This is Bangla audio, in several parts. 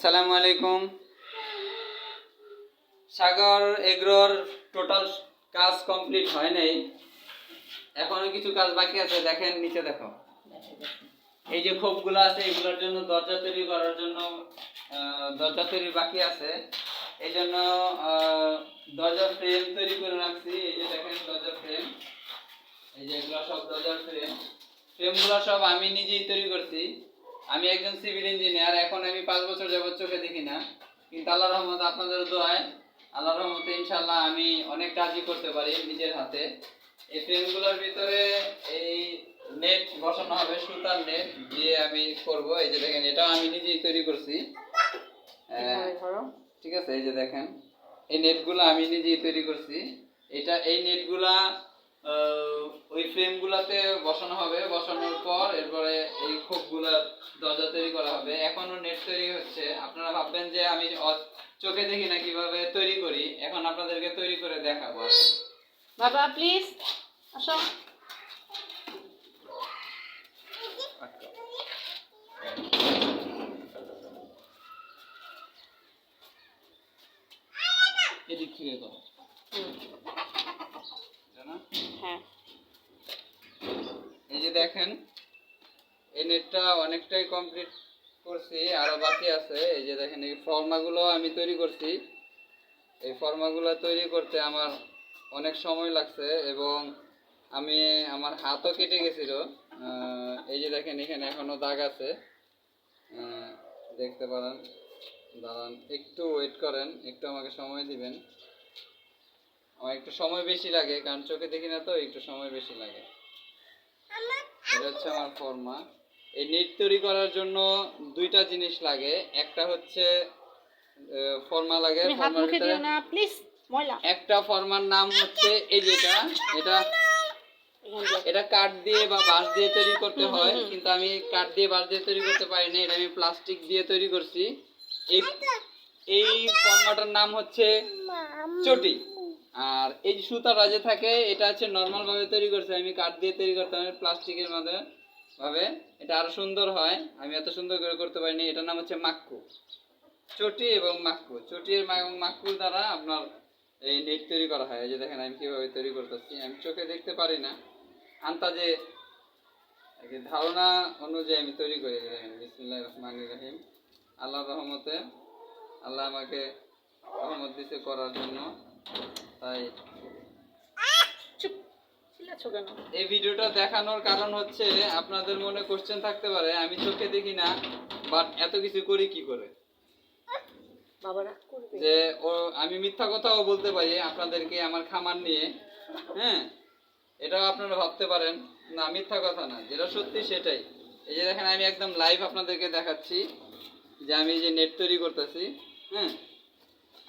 আসসালামু আলাইকুম। সাগর এগ্রোর টোটাল কাজ কমপ্লিট হয় নাই, এখনো কিছু কাজ বাকি আছে। দেখেন নিচে দেখো, এই যে খোপগুলো আছে এগুলোর জন্য দরজা তৈরি করার জন্য দরজা তৈরি বাকি আছে। এই জন্য দরজার ফ্রেম তৈরি করে রাখছি। এই যে দেখেন দরজার ফ্রেম, এই যে এগুলো সব দরজার ফ্রেমগুলো সব আমি নিজেই তৈরি করছি। আমি একজন সিভিল ইঞ্জিনিয়ার, এখন আমি 5 বছর যাবত চোখে দেখি না, কিন্তু আল্লাহর রহমতে, আপনাদের দোয়ায়, আল্লাহর রহমতে ইনশাআল্লাহ আমি অনেক কাজই করতে পারি নিজের হাতে। এই ফ্রেমগুলোর ভিতরে এই নেট বসানো হবে, সুতার নেট দিয়ে আমি করব। এই যে দেখেন, এটা আমি নিজেই তৈরি করছি। ঠিক আছে, এই যে দেখেন এই নেটগুলো আমি নিজেই তৈরি করছি। এই নেটগুলা ওই ফ্রেমগুলোতে বসানো হবে, বসানোর পর এরপরে এই খোপগুলা দরজা তৈরি করা হবে। এখনো নেট তৈরি হচ্ছে। আপনারা ভাববেন যে আমি চোখে দেখি না কিভাবে তৈরি করি, এখন আপনাদেরকে তৈরি করে দেখাবো। বাবা প্লিজ আসো। এদিক থেকে করো। হ্যাঁ, এই যে দেখেন এই নেটটা অনেকটাই কমপ্লিট করছি, আরো বাকি আছে। এই যে দেখেন এই ফর্মাগুলো আমি তৈরি করছি। এই ফর্মাগুলো তৈরি করতে আমার অনেক সময় লাগছে এবং আমার হাতও কেটে গেছিল। এই যে দেখেন এখানে এখনো দাগ আছে, দেখতে পারেন। দাঁড়ান, একটু ওয়েট করেন, একটু আমাকে সময় দিবেন। আমার একটু সময় বেশি লাগে, কারণ চোখে দেখি না তো, একটু সময় বেশি লাগে। এটা হচ্ছে আমার ফর্মা। এই নেট তৈরি করার জন্য দুইটা জিনিস লাগে। একটা হচ্ছে ফর্মা লাগে, ফর্মার ভিতরে একটা ফর্মার নাম হচ্ছে এই যেটা, এটা কাঠ দিয়ে বা বাঁশ দিয়ে তৈরি করতে হয়, কিন্তু আমি কাঠ দিয়ে বাঁশ দিয়ে তৈরি করতে পারি না, এটা আমি প্লাস্টিক দিয়ে তৈরি করছি। এই ফর্মাটার নাম হচ্ছে চটি। আর এই যে সুতাটা যে থাকে, এটা হচ্ছে নর্মাল ভাবে তৈরি করছে, আমি কাঠ দিয়ে তৈরি করতে হবে প্লাস্টিকের মধ্যে ভাবে, এটা আরো সুন্দর হয়। আমি এত সুন্দর করে করতে পারিনি। এটার নাম হচ্ছে মাক্কু। চটি এবং মাক্কু, চটি এবং মাক্কুর দ্বারা আপনার এই নেট তৈরি করা হয়। এই যে দেখেন আমি কিভাবে তৈরি করতেছি, আমি চোখে দেখতে পারি না, আন্তাজে ধারণা অনুযায়ী আমি তৈরি করি। দেখেন বিসমিল্লাহির রহমানির রহিম। আল্লাহর রহমতে, আল্লাহ আমাকে রহমত দিতে করার জন্য, তাই এই ভিডিওটা দেখানোর কারণ হচ্ছে আপনাদের মনে কোশ্চেন থাকতে পারে আমি চোখে দেখি না, বাট এত কিছু করি কি করে। যে আমি মিথ্যা কথাও বলতে পারি আপনাদেরকে আমার খামার নিয়ে, হ্যাঁ, এটাও আপনারা ভাবতে পারেন না মিথ্যা কথা না, যেটা সত্যি সেটাই। এই যে দেখেন আমি একদম লাইভ আপনাদেরকে দেখাচ্ছি যে আমি যে নেট তৈরি করতেছি। হ্যাঁ,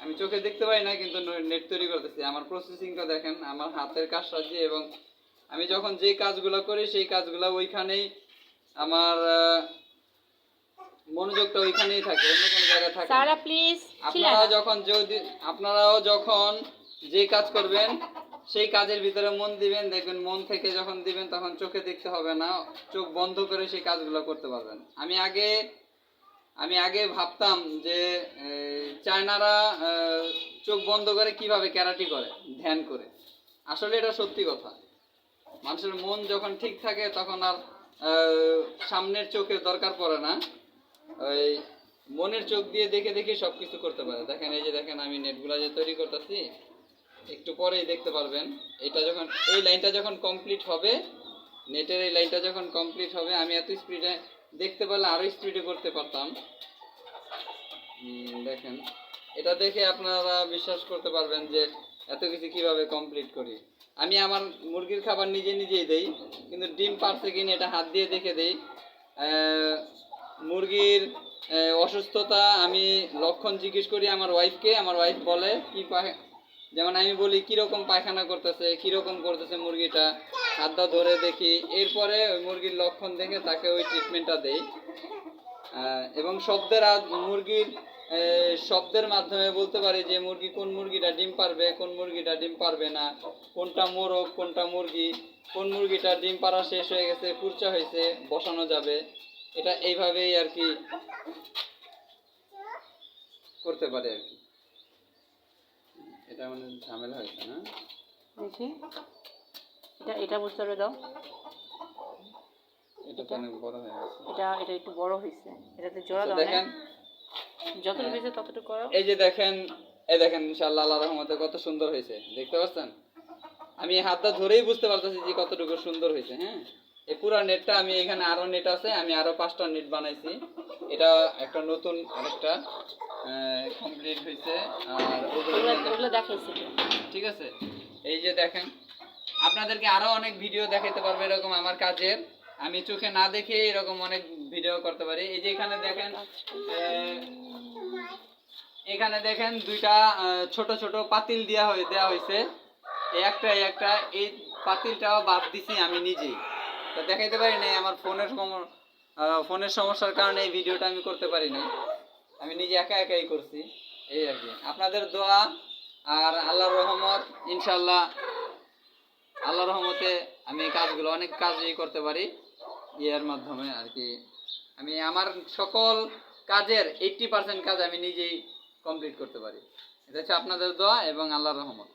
আমি চোখে দেখতে পাই না, কিন্তু নেট তৈরি করতেছি। আমার প্রসেসিংটা দেখেন, আমার হাতের কাজ সাজিয়ে, এবং আমি যখন যে কাজগুলো করি সেই কাজগুলো ওইখানেই আমার মনোযোগটা ওইখানেই থাকে, অন্য কোনো জায়গায় থাকে। আপনারাও যখন যে কাজ করবেন সেই কাজের ভিতরে মন দিবেন, দেখবেন মন থেকে যখন দিবেন তখন চোখে দেখতে হবে না, চোখ বন্ধ করে সেই কাজগুলো করতে পারবেন। আমি আগে ভাবতাম যে চায়নারা চোখ বন্ধ করে কিভাবে ক্যারাটি করে, ধ্যান করে। আসলে এটা সত্যি কথা। মানুষের মন যখন ঠিক থাকে তখন আর সামনের চোখের দরকার পড়ে না, ওই মনের চোখ দিয়ে দেখে দেখে সবকিছু করতে পারে। দেখেন এই যে দেখেন আমি নেটগুলা যে তৈরি করতেছি, একটু পরেই দেখতে পারবেন। এটা যখন এই লাইনটা যখন কমপ্লিট হবে, নেটের এই লাইনটা যখন কমপ্লিট হবে, আমি এত স্পিডে দেখতে পারলে আরো স্পিডে করতে পারতাম। দেখেন এটা দেখে আপনারা বিশ্বাস করতে পারবেন যে এত কিছু কিভাবে কমপ্লিট করি। আমি আমার মুরগির খাবার নিজেই দেই, কিন্তু ডিম পারছে কিনা এটা হাত দিয়ে দেখে দেই। মুরগির অসুস্থতা আমি লক্ষণ জিজ্ঞেস করি আমার ওয়াইফকে। আমার ওয়াইফ বলে কি, যেমন আমি বলি কিরকম পায়খানা করতেছে, কিরকম করতেছে মুরগিটা, হাতটা ধরে দেখি, এরপরে ওই মুরগির লক্ষণ দেখে তাকে ওই ট্রিটমেন্টটা দেই। এবং মুরগির শব্দের মাধ্যমে বলতে পারি যে কোন মুরগিটা ডিম পারবে, কোন মুরগিটা ডিম পারবে না, কোনটা মোরগ, কোনটা মুরগি, কোন মুরগিটা ডিম পাড়া শেষ হয়ে গেছে, কুরচা হয়েছে, বসানো যাবে। এটা এইভাবেই আর কি করতে পারি আর কি। এটা মানে ঝামেলা হয়েছে না? দেখি এটা বুঝতে পারে দাও। এটা তো অনেক বড় হয়ে গেছে। এটা একটু বড় হয়েছে, এটাতে জোড়া আচ্ছা, দাও। দেখেন যতটুকু হয়েছে ততটুকু করো। এই যে দেখেন, এই দেখেন ইনশাআল্লাহ আল্লাহর রহমতে কত সুন্দর হয়েছে, দেখতে পাচ্ছেন? আমি হাতটা ধরেই বুঝতে পারতেছি যে কতটুকু সুন্দর হয়েছে। হ্যাঁ, এই পুরো নেটটা আমি এখানে আরো নেট আছে, আমি আরো 5টা নেট বানাইছি। এটা একটা নতুন আরেকটা কমপ্লিট হয়েছে। আর ওগুলো দেখাইছি। ঠিক আছে, এই যে দেখেন, আপনাদেরকে আরো অনেক ভিডিও দেখাতে পারবো এরকম আমার কাজের। আমি চোখে না দেখে এরকম অনেক ভিডিও করতে পারি। এই যে এখানে দেখেন, এখানে দেখেন দুইটা ছোট ছোট পাতিল দেওয়া হয়েছে। এই একটা এই পাতিলটাও বাদ দিছি আমি নিজেই, তো দেখাইতে পারি নাই, আমার ফোনের সমস্যার কারণে এই ভিডিওটা আমি করতে পারি নাই। আমি নিজে একাই করছি, এই আর কি। আপনাদের দোয়া আর আল্লাহর রহমত, ইনশাল্লাহ আল্লাহর রহমতে আমি এই কাজগুলো অনেক কাজই করতে পারি এর মাধ্যমে আর কি। আমি আমার সকল কাজের 80% কাজ আমি নিজেই কমপ্লিট করতে পারি। এটা হচ্ছে আপনাদের দোয়া এবং আল্লাহর রহমত।